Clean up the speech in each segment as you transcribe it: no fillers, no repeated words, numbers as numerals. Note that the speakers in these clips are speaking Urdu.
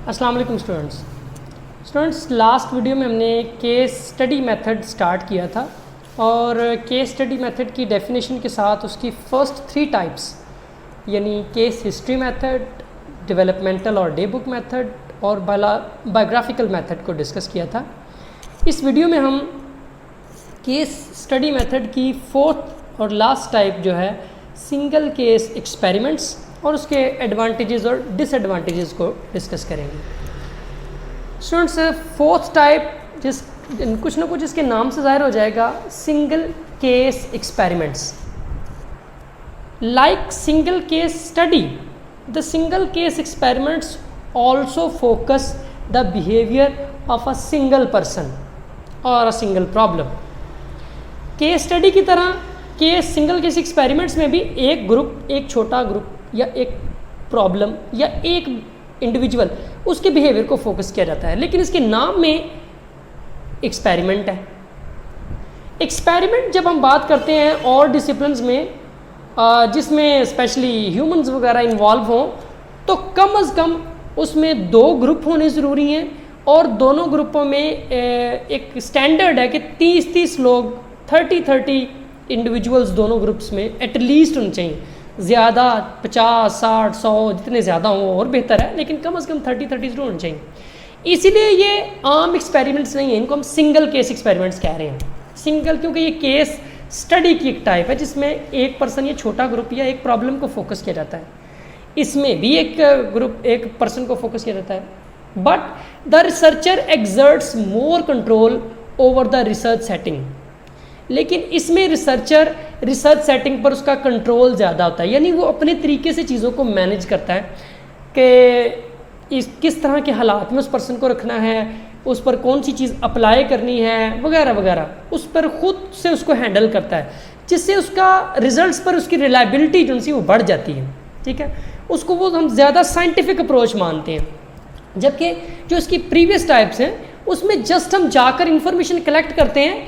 السلام علیکم اسٹوڈنٹس لاسٹ ویڈیو میں ہم نے کیس اسٹڈی میتھڈ سٹارٹ کیا تھا اور کیس اسٹڈی میتھڈ کی ڈیفینیشن کے ساتھ اس کی فرسٹ 3 ٹائپس یعنی کیس ہسٹری میتھڈ، ڈیولپمنٹل اور ڈے بک میتھڈ اور بایوگرافیکل میتھڈ کو ڈسکس کیا تھا۔ اس ویڈیو میں ہم کیس اسٹڈی میتھڈ کی 4th اور لاسٹ ٹائپ جو ہے سنگل کیس ایکسپیریمنٹس اور اس کے ایڈوانٹیجز اور ڈس ایڈوانٹیجز کو ڈسکس کریں گے۔ اسٹوڈنٹس 4th ٹائپ کچھ نہ کچھ اس کے نام سے ظاہر ہو جائے گا، single case experiments. Like single case study, the single case experiments also focus the behaviour of a single person اور a single problem. Case study کی طرح کیس سنگل کیس ایکسپیریمنٹس میں بھی ایک گروپ، ایک چھوٹا گروپ یا ایک پرابلم یا ایک انڈیویجول اس کے بیہیویئر کو فوکس کیا جاتا ہے، لیکن اس کے نام میں ایکسپیریمنٹ ہے۔ ایکسپیریمنٹ جب ہم بات کرتے ہیں اور ڈسپلنز میں جس میں اسپیشلی ہیومنز وغیرہ انوالو ہوں، تو کم از کم اس میں 2 گروپ ہونے ضروری ہیں اور دونوں گروپوں میں ایک اسٹینڈرڈ ہے کہ 30 لوگ 30 انڈیویجولز دونوں گروپس میں ایٹ لیسٹ ہونے چاہیے۔ زیادہ 50 60 100 جتنے زیادہ ہوں اور بہتر ہے، لیکن کم از کم 30 ضرور ہونے چاہیے۔ اسی لیے یہ عام ایکسپیریمنٹس نہیں ہیں، ان کو ہم سنگل کیس ایکسپیریمنٹس کہہ رہے ہیں۔ سنگل کیونکہ یہ کیس اسٹڈی کی ایک ٹائپ ہے جس میں ایک پرسن یا چھوٹا گروپ یا ایک پرابلم کو فوکس کیا جاتا ہے۔ اس میں بھی ایک گروپ ایک پرسن کو فوکس کیا جاتا ہے، but the researcher exerts more control over the research setting. لیکن اس میں ریسرچر ریسرچ سیٹنگ پر اس کا کنٹرول زیادہ ہوتا ہے، یعنی وہ اپنے طریقے سے چیزوں کو مینیج کرتا ہے کہ کس طرح کے حالات میں اس پرسن کو رکھنا ہے، اس پر کون سی چیز اپلائی کرنی ہے وغیرہ وغیرہ، اس پر خود سے اس کو ہینڈل کرتا ہے، جس سے اس کا ریزلٹس پر اس کی ریلائبلٹی جو سی وہ بڑھ جاتی ہے۔ ٹھیک ہے، اس کو وہ ہم زیادہ سائنٹیفک اپروچ مانتے ہیں، جبکہ جو اس کی پریویس ٹائپس ہیں اس میں جسٹ ہم جا کر انفارمیشن کلیکٹ کرتے ہیں،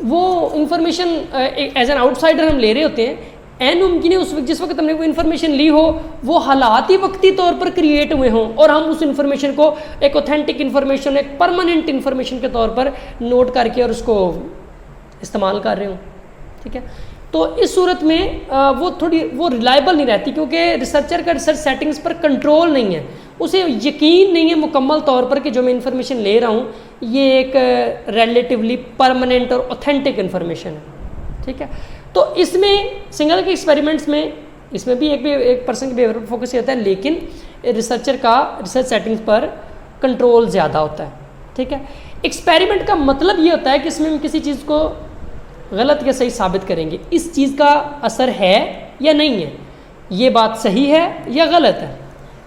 وہ information as an out cider ہم لے رہے ہوتے ہیں۔ این ممکن ہے اس وقت جس وقت ہم نے وہ انفارمیشن لی ہو وہ حالات ہی وقتی طور پر کریٹ ہوئے ہوں اور ہم اس انفارمیشن کو ایک اوتھینٹک انفارمیشن، ایک پرماننٹ انفارمیشن کے طور پر نوٹ کر کے اور اس کو استعمال کر رہے ہوں۔ ٹھیک ہے، تو اس صورت میں وہ ریلائبل نہیں رہتی، کیونکہ ریسرچر کا ریسرچ سیٹنگز پر کنٹرول نہیں ہے، اسے یقین نہیں ہے مکمل طور پر کہ جو میں انفارمیشن لے رہا ہوں یہ ایک ریلیٹیولی پرماننٹ اور اوتھینٹک انفارمیشن ہے۔ ٹھیک ہے، تو اس میں سنگل کے ایکسپیریمنٹس میں اس میں بھی ایک پرسن کے بیہیویئر پر فوکس ہوتا ہے، لیکن ریسرچر کا ریسرچ سیٹنگز پر کنٹرول زیادہ ہوتا ہے۔ ٹھیک ہے، ایکسپیریمنٹ کا مطلب یہ ہوتا ہے کہ اس میں ہم کسی چیز کو غلط یا صحیح ثابت کریں گے، اس چیز کا اثر ہے یا نہیں ہے، یہ بات صحیح ہے یا غلط ہے۔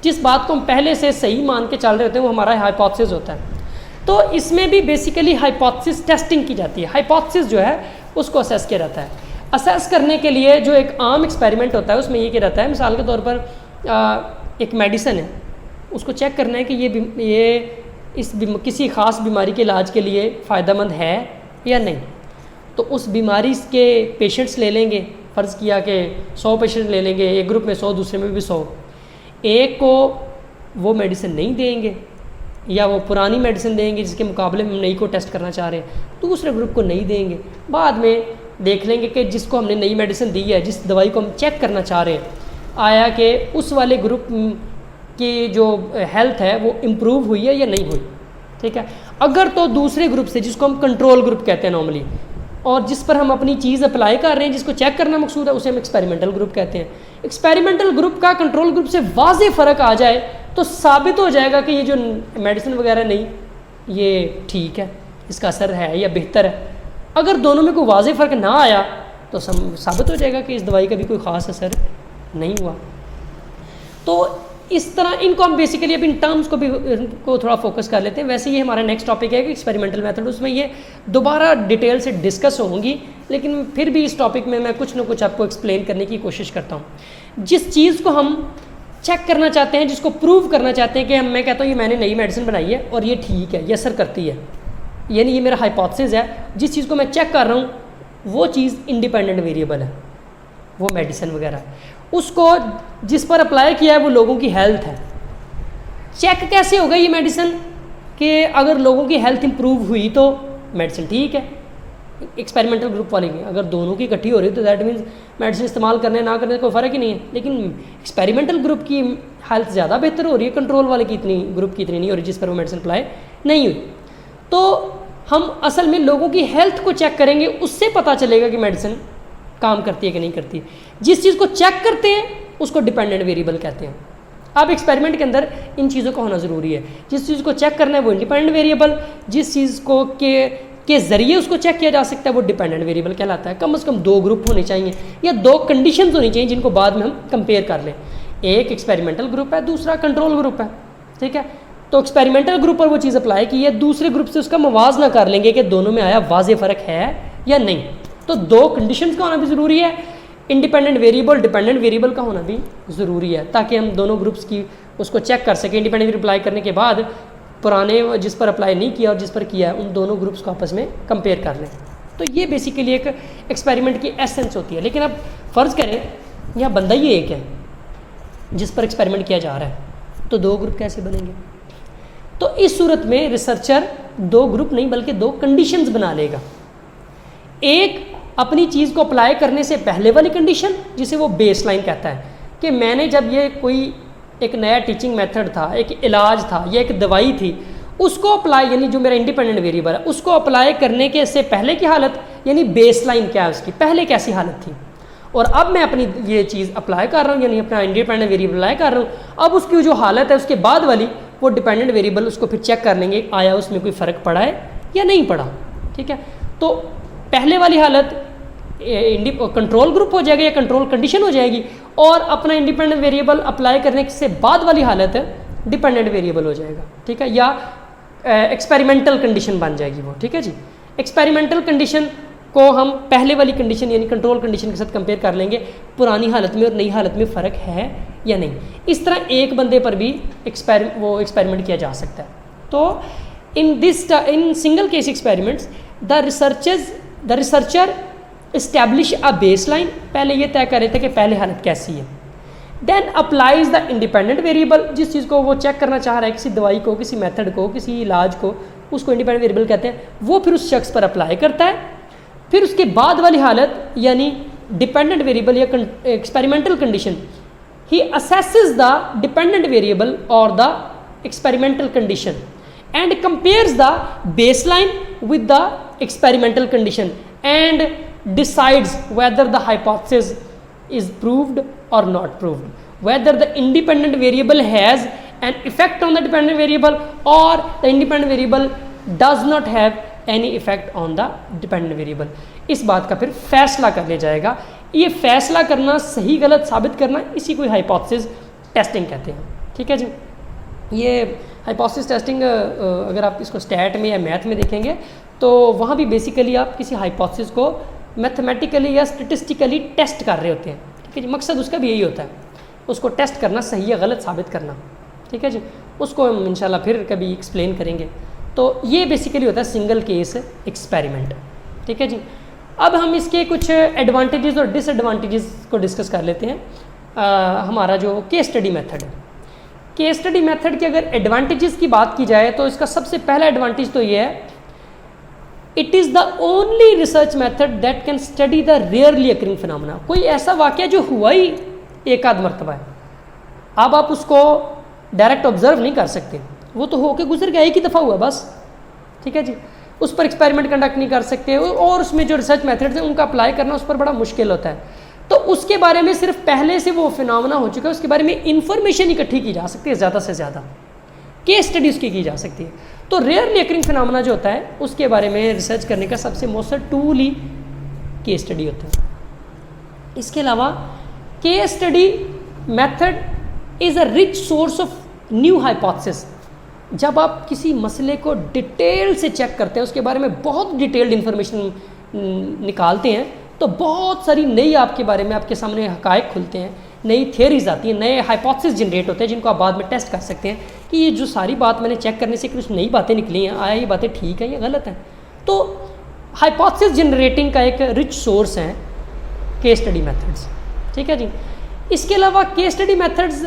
جس بات کو ہم پہلے سے صحیح مان کے چل رہے ہوتے ہیں وہ ہمارا ہائپوتھسس ہوتا ہے۔ تو اس میں بھی بیسیکلی ہائپوتھسس ٹیسٹنگ کی جاتی ہے، ہائپوتھسس جو ہے اس کو اسیس کیا جاتا ہے۔ اسیس کرنے کے لیے جو ایک عام ایکسپیریمنٹ ہوتا ہے اس میں یہ کیا جاتا ہے، مثال کے طور پر ایک میڈیسن ہے، اس کو چیک کرنا ہے کہ یہ کسی خاص بیماری کے علاج کے لیے فائدہ مند ہے یا نہیں۔ تو اس بیماری کے پیشنٹس لے لیں گے، فرض کیا کہ 100 پیشنٹ لے لیں گے، ایک گروپ میں 100 دوسرے میں بھی 100۔ ایک کو وہ میڈیسن نہیں دیں گے یا وہ پرانی میڈیسن دیں گے جس کے مقابلے میں ہم نئی کو ٹیسٹ کرنا چاہ رہے ہیں، دوسرے گروپ کو نہیں دیں گے۔ بعد میں دیکھ لیں گے کہ جس کو ہم نے نئی میڈیسن دی ہے، جس دوائی کو ہم چیک کرنا چاہ رہے ہیں، آیا کہ اس والے گروپ کی جو ہیلتھ ہے وہ امپروو ہوئی ہے یا نہیں ہوئی۔ ٹھیک ہے، اگر تو دوسرے گروپ سے جس کو ہم کنٹرول گروپ کہتے ہیں نارملی، اور جس پر ہم اپنی چیز اپلائی کر رہے ہیں، جس کو چیک کرنا مقصود ہے، اسے ہم ایکسپیریمنٹل گروپ کہتے ہیں۔ ایکسپیریمنٹل گروپ کا کنٹرول گروپ سے واضح فرق آ جائے تو ثابت ہو جائے گا کہ یہ جو میڈیسن وغیرہ نہیں، یہ ٹھیک ہے، اس کا اثر ہے یا بہتر ہے۔ اگر دونوں میں کوئی واضح فرق نہ آیا تو ثابت ہو جائے گا کہ اس دوائی کا بھی کوئی خاص اثر نہیں ہوا۔ تو اس طرح ان کو ہم بیسیکلی اب ان ٹرمز کو تھوڑا فوکس کر لیتے ہیں۔ ویسے یہ ہمارا نیکسٹ ٹاپک ہے کہ ایکسپیریمنٹل میتھڈ، اس میں یہ دوبارہ ڈیٹیل سے ڈسکس ہوں گی، لیکن پھر بھی اس ٹاپک میں کچھ نہ کچھ آپ کو ایکسپلین کرنے کی کوشش کرتا ہوں۔ جس چیز کو ہم چیک کرنا چاہتے ہیں، جس کو پروو کرنا چاہتے ہیں کہ میں کہتا ہوں یہ میں نے نئی میڈیسن بنائی ہے اور یہ ٹھیک ہے، یہ اثر کرتی ہے، یعنی یہ میرا ہائپوتھسس ہے، جس چیز کو میں چیک کر رہا ہوں وہ چیز انڈیپینڈنٹ ویریبل ہے، وہ میڈیسن وغیرہ، اس کو جس پر اپلائی کیا ہے وہ لوگوں کی ہیلتھ ہے، چیک کیسے ہوگا یہ میڈیسن کہ اگر لوگوں کی ہیلتھ امپروو ہوئی تو میڈیسن ٹھیک ہے ایکسپیریمنٹل گروپ والے کی، اگر دونوں کی اکٹھی ہو رہی ہے تو دیٹ مینس میڈیسن استعمال کرنے نہ کرنے کوئی فرق ہی نہیں ہے. لیکن ایکسپیریمنٹل گروپ کی ہیلتھ زیادہ بہتر ہو رہی ہے، کنٹرول والے کی اتنی گروپ کی اتنی نہیں ہو رہی جس پر وہ میڈیسن اپلائی نہیں ہوئی. تو ہم اصل میں لوگوں کی ہیلتھ کو چیک کریں گے، اس سے پتہ چلے گا کہ میڈیسن کام کرتی ہے کہ نہیں کرتی. جس چیز کو چیک کرتے ہیں اس کو ڈیپینڈنٹ ویریبل کہتے ہیں. اب ایکسپیریمنٹ کے اندر ان چیزوں کا ہونا ضروری ہے. جس چیز کو چیک کرنا ہے وہ انڈیپینڈنٹ ویریبل، جس چیز کو کے ذریعے اس کو چیک کیا جا سکتا ہے وہ ڈیپینڈنٹ ویریبل کہلاتا ہے. کم از کم 2 گروپ ہونے چاہیے یا 2 کنڈیشنز ہونی چاہیے جن کو بعد میں ہم کمپیئر کر لیں. ایک ایکسپیریمنٹل گروپ ہے، دوسرا کنٹرول گروپ ہے. ٹھیک ہے، تو ایکسپیریمنٹل گروپ پر وہ چیز اپلائی کی ہے، دوسرے گروپ سے اس کا موازنہ کر لیں گے کہ دونوں میں آیا واضح فرق ہے یا نہیں. تو 2 کنڈیشنز کا ہونا بھی ضروری ہے، انڈیپینڈنٹ ویریبل ڈیپینڈنٹ ویریبل کا ہونا بھی ضروری ہے تاکہ ہم دونوں گروپس کی اس کو چیک کر سکیں. انڈیپینڈنٹ ویریبل اپلائی کرنے کے بعد پرانے جس پر اپلائی نہیں کیا اور جس پر کیا ہے ان دونوں گروپس کو آپس میں کمپیئر کر لیں. تو یہ بیسیکلی ایک ایکسپیریمنٹ کی ایسنس ہوتی ہے. لیکن اب فرض کریں یہاں بندہ ہی ایک ہے جس پر ایکسپیریمنٹ کیا جا رہا ہے، تو 2 گروپ کیسے بنیں گے؟ تو اس صورت میں ریسرچر 2 گروپ نہیں بلکہ 2 کنڈیشنز بنا لے گا. ایک اپنی چیز کو اپلائی کرنے سے پہلے والی کنڈیشن جسے وہ بیس لائن کہتا ہے کہ میں نے جب یہ کوئی ایک نیا ٹیچنگ میتھڈ تھا، ایک علاج تھا یا ایک دوائی تھی، اس کو اپلائی یعنی جو میرا انڈیپینڈنٹ ویریبل ہے اس کو اپلائی کرنے کے سے پہلے کی حالت یعنی بیس لائن کیا ہے اس کی، پہلے کیسی حالت تھی، اور اب میں اپنی یہ چیز اپلائی کر رہا ہوں یعنی اپنا انڈیپینڈنٹ ویریبل اپلائی کر رہا ہوں. اب اس کی جو حالت ہے اس کے بعد والی وہ ڈیپینڈنٹ ویریبل اس کو پھر چیک کر لیں گے آیا اس میں کوئی فرق پڑا ہے یا نہیں پڑا. ٹھیک ہے، تو پہلے والی حالت کنٹرول گروپ ہو جائے گا یا کنٹرول کنڈیشن ہو جائے گی، اور اپنا انڈیپینڈنٹ ویریبل اپلائی کرنے سے بعد والی حالت ڈیپینڈنٹ ویریبل ہو جائے گا. ٹھیک ہے، یا ایکسپیریمنٹل کنڈیشن بن جائے گی وہ. ٹھیک ہے جی، ایکسپیریمنٹل کنڈیشن کو ہم پہلے والی کنڈیشن یعنی کنٹرول کنڈیشن کے ساتھ کمپیئر کر لیں گے پرانی حالت میں اور نئی حالت میں فرق ہے یا نہیں. اس طرح ایک بندے پر بھی وہ ایکسپیریمنٹ کیا جا سکتا ہے. تو in single case experiments the researcher establish a base line, پہلے یہ طے کر رہے تھے کہ پہلے حالت کیسی ہے. دین اپلائز دا انڈیپینڈنٹ ویریبل، جس چیز کو وہ چیک کرنا چاہ رہا ہے کسی دوائی کو، کسی میتھڈ کو، کسی علاج کو، اس کو انڈیپینڈنٹ ویریبل کہتے ہیں، وہ پھر اس شخص پر اپلائی کرتا ہے. پھر اس کے بعد والی حالت یعنی ڈیپینڈنٹ ویریبل یا experimental condition, he assesses the dependent variable اور the experimental condition and compares the baseline with the experimental condition and decides whether the hypothesis is proved or not proved, whether the independent variable has an effect on the dependent variable or the independent variable does not have any effect on the dependent variable. اس بات کا پھر فیصلہ کر لیا جائے گا. یہ فیصلہ کرنا، صحیح غلط ثابت کرنا، اسی کو ہائپوتھیسس ٹیسٹنگ کہتے ہیں. ٹھیک ہے جی، یہ ہائپوتھیسس ٹیسٹنگ اگر آپ اس کو اسٹیٹ میں یا میتھ میں دیکھیں گے تو وہاں بھی بیسیکلی آپ کسی ہائپوتھیسس کو میتھمیٹیکلی یا اسٹیٹسٹیکلی ٹیسٹ کر رہے ہوتے ہیں. ٹھیک ہے جی، مقصد اس کا بھی یہی ہوتا ہے، اس کو ٹیسٹ کرنا، صحیح یا غلط ثابت کرنا. ٹھیک ہے جی، اس کو ہم انشاءاللہ پھر کبھی ایکسپلین کریں گے. تو یہ بیسیکلی ہوتا ہے سنگل کیس ایکسپیریمنٹ. ٹھیک ہے جی، اب ہم اس کے کچھ ایڈوانٹیجز اور ڈس ایڈوانٹیجز کو ڈسکس کر لیتے ہیں. ہمارا جو کیس اسٹڈی میتھڈ ہے، کیس اسٹڈی میتھڈ کے اگر ایڈوانٹیجز کی بات کی جائے تو اس کا سب سے پہلا ایڈوانٹیج تو یہ ہے it is the only research method that can study the rarely occurring phenomenon. کوئی ایسا واقعہ جو ہوا ہی ایک آدھ مرتبہ ہے، اب آپ اس کو ڈائریکٹ آبزرو نہیں کر سکتے، وہ تو ہو کے گزر گیا، ایک ہی دفعہ ہوا بس. ٹھیک ہے جی، اس پر ایکسپیریمنٹ کنڈکٹ نہیں کر سکتے، اور اس میں جو ریسرچ میتھڈز ہیں ان کا اپلائی کرنا اس پر بڑا مشکل ہوتا ہے. تو اس کے بارے میں صرف پہلے سے وہ فنامنا ہو چکا ہے، اس کے بارے میں انفارمیشن اکٹھی کی جا سکتی ہے زیادہ سے زیادہ، کیس اسٹڈی اس کی جا سکتی ہے. تو ریئرلی اکرنگ فنامنا جو ہوتا ہے اس کے بارے میں ریسرچ کرنے کا سب سے مؤثر ٹول ہی کیس اسٹڈی ہوتا ہے. اس کے علاوہ case study method is a rich source of new hypothesis. جب آپ کسی مسئلے کو ڈیٹیل سے چیک کرتے ہیں، اس کے بارے میں بہت ڈیٹیلڈ انفارمیشن نکالتے ہیں، تو بہت ساری نئی آپ کے بارے میں آپ کے سامنے حقائق کھلتے ہیں، نئی تھیوریز آتی ہیں، نئے ہائپوتھیسس جنریٹ ہوتے ہیں جن کو آپ بعد میں ٹیسٹ کر سکتے ہیں کہ یہ جو ساری بات میں نے چیک کرنے سے کچھ نئی باتیں نکلی ہیں، آیا یہ باتیں ٹھیک ہیں یا غلط ہیں. تو ہائپوتھیسس جنریٹنگ کا ایک رچ سورس ہیں کیس اسٹڈی میتھڈس. ٹھیک ہے جی، اس کے علاوہ کیس اسٹڈی میتھڈز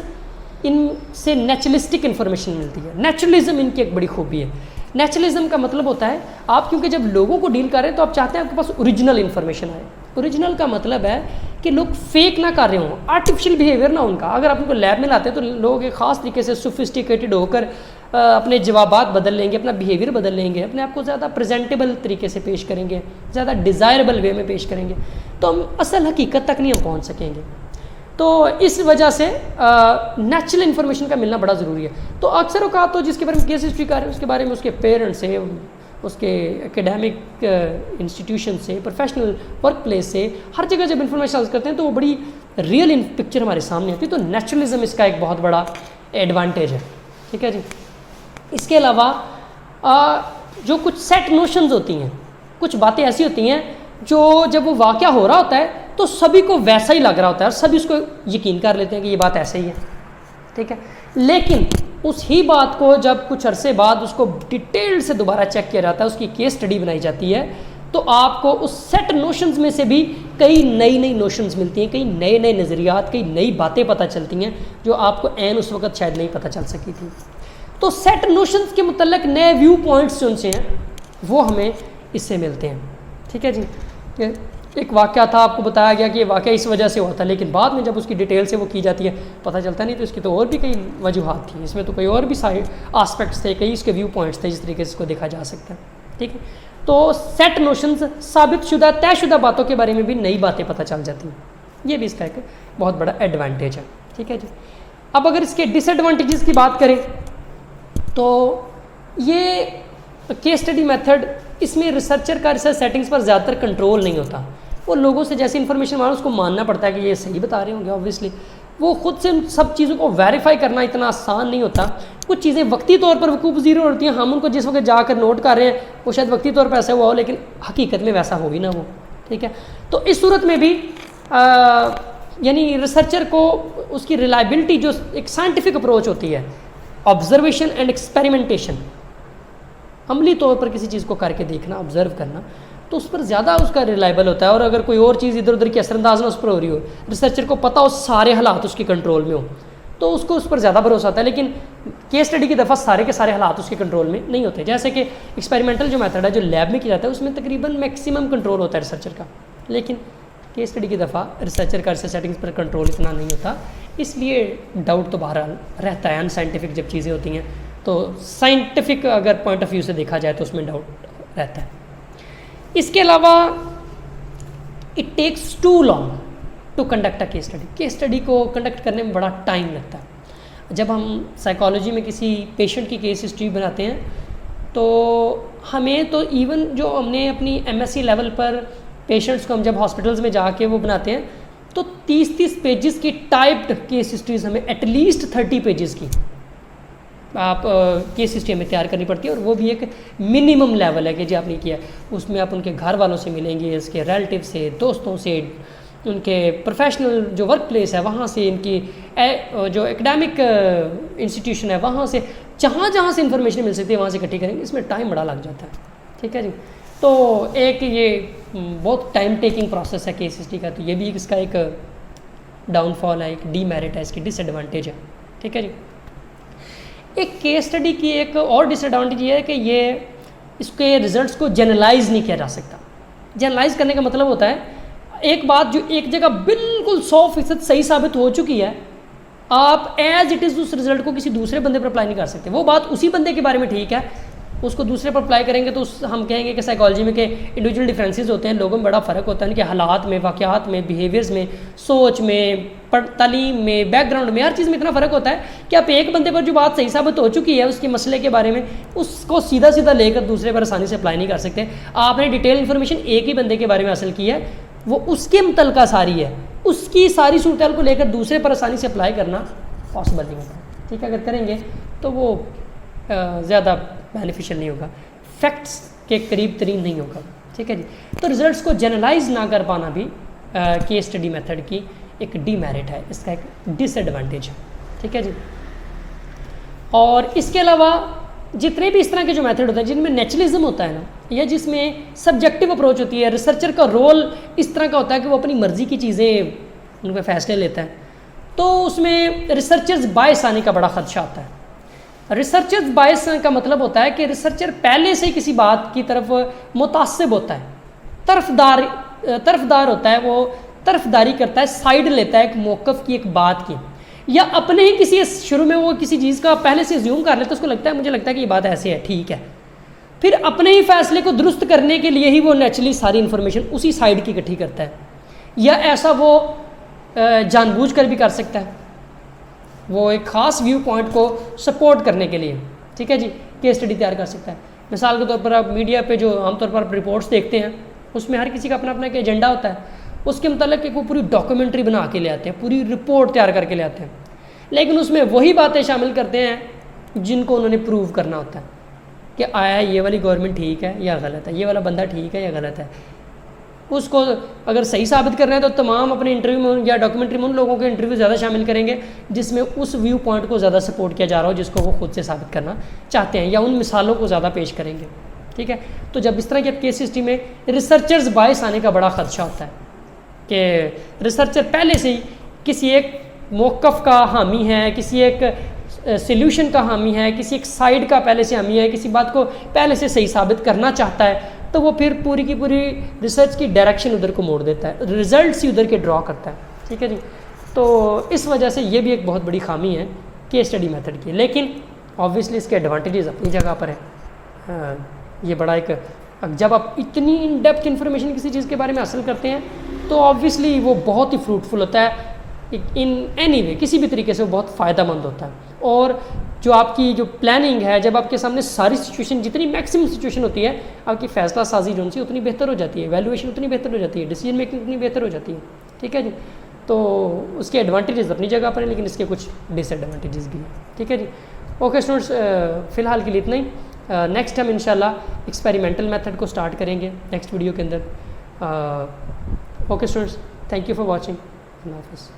ان سے نیچرلسٹک انفارمیشن ملتی ہے. نیچرلزم ان کی ایک بڑی خوبی ہے. نیچرلزم کا مطلب ہوتا ہے آپ کیونکہ جب لوگوں کو ڈیل کر رہے ہیں تو آپ چاہتے ہیں آپ کے پاس اوریجنل انفارمیشن آئے. اوریجنل کا مطلب ہے کہ لوگ فیک نہ کر رہے ہوں, آرٹیفیشیل بیہیویئر نہ ان کا. اگر آپ ان کو لیب میں لاتے ہیں تو لوگ ایک خاص طریقے سے سوفسٹیکیٹڈ ہو کر اپنے جوابات بدل لیں گے, اپنا بیہیویئر بدل لیں گے, اپنے آپ کو زیادہ پریزنٹیبل طریقے سے پیش کریں گے, زیادہ ڈیزائربل وے میں پیش کریں گے, تو ہم اصل حقیقت تک نہیں ہم پہنچ سکیں گے. تو اس وجہ سے نیچرل انفارمیشن کا ملنا بڑا ضروری ہے. تو اکثر اوقات تو جس کے بارے میں کیس ہسٹری کر رہے ہیں اس کے بارے میں اس کے پیرنٹس سے, اس کے اکیڈیمک انسٹیٹیوشن سے, پروفیشنل ورک پلیس سے, ہر جگہ جب انفارمیشن حاصل کرتے ہیں تو وہ بڑی ریئل پکچر ہمارے سامنے آتی ہے. تو نیچرلزم اس کا ایک بہت بڑا ایڈوانٹیج ہے. ٹھیک ہے جی. اس کے علاوہ جو کچھ سیٹ نوشنز ہوتی ہیں, کچھ باتیں ایسی ہوتی ہیں جو جب وہ واقعہ ہو رہا ہوتا ہے تو سبھی کو ویسا ہی لگ رہا ہوتا ہے اور سبھی اس کو یقین کر لیتے ہیں کہ یہ بات ایسے ہی ہے. ٹھیک ہے. لیکن اس ہی بات کو جب کچھ عرصے بعد اس کو ڈیٹیل سے دوبارہ چیک کیا جاتا ہے, اس کی کیس اسٹڈی بنائی جاتی ہے, تو آپ کو اس سیٹ نوشنز میں سے بھی کئی نئی نوشنز ملتی ہیں, کئی نئے نظریات, کئی نئی باتیں پتہ چلتی ہیں جو آپ کو عین اس وقت شاید نہیں پتہ چل سکی تھی. تو سیٹ نوشنز کے متعلق نئے ویو پوائنٹس جو ان سے ہیں وہ ہمیں اس سے ملتے ہیں. ٹھیک ہے جی. ایک واقعہ تھا, آپ کو بتایا گیا کہ یہ واقعہ اس وجہ سے ہوا تھا, لیکن بعد میں جب اس کی ڈیٹیل سے وہ کی جاتی ہے پتہ چلتا نہیں تو اس کی تو اور بھی کئی وجوہات تھیں, اس میں تو کئی اور بھی سائڈ آسپیکٹس تھے, کئی اس کے ویو پوائنٹس تھے جس طریقے سے اس کو دیکھا جا سکتا ہے. ٹھیک ہے. تو سیٹ نوشنز, ثابت شدہ طے شدہ باتوں کے بارے میں بھی نئی باتیں پتہ چل جاتی ہیں. یہ بھی اس کا ایک بہت بڑا ایڈوانٹیج ہے. ٹھیک ہے جی. اب اگر اس کے ڈس ایڈوانٹیجز کی بات کریں تو یہ کیس اسٹڈی میتھڈ, اس میں ریسرچر کا ریسرچ سیٹنگز پر زیادہ تر کنٹرول نہیں ہوتا. وہ لوگوں سے جیسی انفارمیشن مانو اس کو ماننا پڑتا ہے کہ یہ صحیح بتا رہے ہوں گے. آبویسلی وہ خود سے ان سب چیزوں کو ویریفائی کرنا اتنا آسان نہیں ہوتا. کچھ چیزیں وقتی طور پر وقوع پذیر ہوتی ہیں, ہم ان کو جس وقت جا کر نوٹ کر رہے ہیں وہ شاید وقتی طور پر ایسا ہوا ہو لیکن حقیقت میں ویسا ہو بھی نہ وہ. ٹھیک ہے. تو اس صورت میں بھی یعنی ریسرچر کو اس کی ریلائبلٹی جو ایک سائنٹیفک اپروچ ہوتی ہے, آبزرویشن اینڈ ایکسپیریمنٹیشن, عملی طور پر کسی چیز کو کر کے دیکھنا, آبزرو کرنا, تو اس پر زیادہ اس کا ریلائبل ہوتا ہے. اور اگر کوئی اور چیز ادھر ادھر کی اثر انداز نہ اس پر ہو رہی ہو, ریسرچر کو پتہ ہو سارے حالات اس کے کنٹرول میں ہو, تو اس کو اس پر زیادہ بھروسہ ہوتا ہے. لیکن کیس اسٹڈی کی دفعہ سارے کے سارے حالات اس کے کنٹرول میں نہیں ہوتے. جیسے کہ ایکسپیریمنٹل جو میتھڈ ہے جو لیب میں کیا جاتا ہے اس میں تقریباً میکسیمم کنٹرول ہوتا ہے ریسرچر کا, لیکن کیس اسٹڈی کی دفعہ ریسرچر کا ریسرچ سیٹنگز پر کنٹرول اتنا نہیں ہوتا. اس لیے ڈاؤٹ تو بہرحال رہتا ہے. ان سائنٹیفک جب چیزیں ہوتی ہیں تو سائنٹیفک اگر پوائنٹ آف ویو سے دیکھا جائے تو اس میں ڈاؤٹ رہتا ہے. اس کے علاوہ it takes too long to conduct a case study. Case study کو کنڈکٹ کرنے میں بڑا ٹائم لگتا ہے. جب ہم سائیکالوجی میں کسی پیشنٹ کی کیس ہسٹری بناتے ہیں تو ہمیں تو ایون جو ہم نے اپنی ایم ایس سی لیول پر پیشنٹس کو ہم جب ہاسپٹلز میں جا کے وہ بناتے ہیں تو 30 پیجز کی ٹائپڈ کیس ہسٹریز ہمیں ایٹ لیسٹ 30 پیجز کی آپ کیس ہسٹری ہمیں تیار کرنی پڑتی ہے. اور وہ بھی ایک منیمم لیول ہے کہ جی آپ نے کیا. اس میں آپ ان کے گھر والوں سے ملیں گے, اس کے ریلیٹیو سے, دوستوں سے, ان کے پروفیشنل جو ورک پلیس ہے وہاں سے, ان کی جو اکیڈیمک انسٹیٹیوشن ہے وہاں سے, جہاں جہاں سے انفارمیشن مل سکتی ہے وہاں سے اکٹھی کریں گے. اس میں ٹائم بڑا لگ جاتا ہے. ٹھیک ہے جی. تو ایک یہ بہت ٹائم ٹیکنگ پروسیس ہے کیس ہسٹری کا. تو یہ بھی اس کا ایک ڈاؤن فال ہے, ایک ڈی میرٹ ہے, اس کی ڈس ایڈوانٹیج ہے. ٹھیک ہے جی. ایک کیس اسٹڈی کی ایک اور ڈس ایڈوانٹیج یہ ہے کہ یہ اس کے ریزلٹس کو جنرلائز نہیں کیا جا سکتا. جنرلائز کرنے کا مطلب ہوتا ہے ایک بات جو ایک جگہ بالکل 100% صحیح ثابت ہو چکی ہے, آپ ایز اٹ از اس رزلٹ کو کسی دوسرے بندے پر اپلائی نہیں کر سکتے. وہ بات اسی بندے کے بارے میں ٹھیک ہے, اس کو دوسرے پر اپلائی کریں گے تو ہم کہیں گے کہ سائیکالوجی میں کہ انڈیویجول ڈفرینسز ہوتے ہیں, لوگوں میں بڑا فرق ہوتا ہے, ان کے حالات میں, واقعات میں, بیہیویئرز میں, سوچ میں, تعلیم میں, بیک گراؤنڈ میں, ہر چیز میں اتنا فرق ہوتا ہے کہ آپ ایک بندے پر جو بات صحیح ثابت ہو چکی ہے اس کے مسئلے کے بارے میں, اس کو سیدھا سیدھا لے کر دوسرے پر آسانی سے اپلائی نہیں کر سکتے. آپ نے ڈیٹیل انفارمیشن ایک ہی بندے کے بارے میں حاصل کی ہے, وہ اس کے متعلقہ ساری ہے, اس کی ساری صورتحال کو لے کر دوسرے پر آسانی سے اپلائی کرنا پاسبل نہیں ہوتا. ٹھیک ہے. اگر کریں گے تو وہ زیادہ بینیفیشیل نہیں ہوگا, فیکٹس کے قریب ترین نہیں ہوگا. ٹھیک ہے جی. تو ریزلٹس کو جنرلائز نہ کر پانا بھی کیس اسٹڈی میتھڈ کی ایک ڈی میرٹ ہے, اس کا ایک ڈس ایڈوانٹیج ہے. ٹھیک ہے جی. اور اس کے علاوہ جتنے بھی اس طرح کے جو میتھڈ ہوتے ہیں جن میں نیچرلزم ہوتا ہے نا, یا جس میں سبجیکٹو اپروچ ہوتی ہے, ریسرچر کا رول اس طرح کا ہوتا ہے کہ وہ اپنی مرضی کی چیزیں ان پہ فیصلے لیتا ہے, تو اس میں ریسرچرز بائس آنے کا بڑا خدشہ آتا ہے. ریسرچرز بائس کا مطلب ہوتا ہے کہ ریسرچر پہلے سے کسی بات کی طرف متعصب ہوتا ہے, طرفدار ہوتا ہے, وہ طرفداری کرتا ہے, سائیڈ لیتا ہے ایک موقف کی, ایک بات کی, یا اپنے ہی کسی شروع میں وہ کسی چیز کا پہلے سے زیوم کر لیتا ہے, اس کو لگتا ہے مجھے لگتا ہے کہ یہ بات ایسے ہے, ٹھیک ہے, پھر اپنے ہی فیصلے کو درست کرنے کے لیے ہی وہ نیچرلی ساری انفارمیشن اسی سائیڈ کی اکٹھی کرتا ہے, یا ایسا وہ جان بوجھ کر بھی کر سکتا ہے, وہ ایک خاص ویو پوائنٹ کو سپورٹ کرنے کے لیے, ٹھیک ہے جی, کیس اسٹڈی تیار کر سکتا ہے. مثال کے طور پر آپ میڈیا پہ جو عام طور پر آپ رپورٹس دیکھتے ہیں, اس میں ہر کسی کا اپنا اپنا ایک ایجنڈا ہوتا ہے, اس کے متعلق ایک وہ پوری ڈاکیومنٹری بنا کے لے آتے ہیں, پوری رپورٹ تیار کر کے لے آتے ہیں, لیکن اس میں وہی باتیں شامل کرتے ہیں جن کو انہوں نے پروو کرنا ہوتا ہے کہ آیا یہ والی گورنمنٹ ٹھیک ہے یا غلط ہے, یہ والا بندہ ٹھیک ہے یا غلط ہے. اس کو اگر صحیح ثابت کرنا ہے تو تمام اپنے انٹرویو میں یا ڈاکیومنٹری میں ان لوگوں کے انٹرویو زیادہ شامل کریں گے جس میں اس ویو پوائنٹ کو زیادہ سپورٹ کیا جا رہا ہو جس کو وہ خود سے ثابت کرنا چاہتے ہیں, یا ان مثالوں کو زیادہ پیش کریں گے, ٹھیک ہے. تو جب اس طرح کی کیس ہسٹری میں ریسرچرز بائس آنے کا بڑا خدشہ ہوتا ہے کہ ریسرچر پہلے سے ہی کسی ایک موقف کا حامی ہے, کسی ایک سلیوشن کا حامی ہے, کسی ایک سائیڈ کا پہلے سے حامی ہے, کسی بات کو پہلے سے صحیح ثابت کرنا چاہتا ہے, تو وہ پھر پوری کی پوری ریسرچ کی ڈائریکشن ادھر کو موڑ دیتا ہے, ریزلٹس ہی ادھر کے ڈرا کرتا ہے, ٹھیک ہے جی. تو اس وجہ سے یہ بھی ایک بہت بڑی خامی ہے کیس اسٹڈی میتھڈ کی, لیکن آبویسلی اس کے ایڈوانٹیجز اپنی جگہ پر ہیں. یہ بڑا ایک, جب آپ اتنی ان ڈیپتھ انفارمیشن کسی چیز کے بارے میں حاصل کرتے ہیں تو آبویسلی وہ بہت ہی فروٹفل ہوتا ہے, ان اینی وے کسی بھی طریقے سے وہ بہت فائدہ مند ہوتا ہے. اور جو آپ کی جو پلاننگ ہے, جب آپ کے سامنے ساری سچویشن, جتنی میکسیمم سچویشن ہوتی ہے, آپ کی فیصلہ سازی جو سی اتنی بہتر ہو جاتی ہے, ایویلویشن اتنی بہتر ہو جاتی ہے, ڈیسیجن میکنگ اتنی بہتر ہو جاتی ہے, ٹھیک ہے جی. تو اس کے ایڈوانٹیجز اپنی جگہ پر ہیں, لیکن اس کے کچھ ڈس ایڈوانٹیجز بھی ہیں, ٹھیک ہے جی. اوکے اسٹوڈنٹس, فی الحال کے لیے اتنا ہی. نیکسٹ ہم انشاءاللہ ایکسپیریمنٹل میتھڈ کو سٹارٹ کریں گے نیکسٹ ویڈیو کے اندر. Okay students, thank you for watching. اللہ حافظ.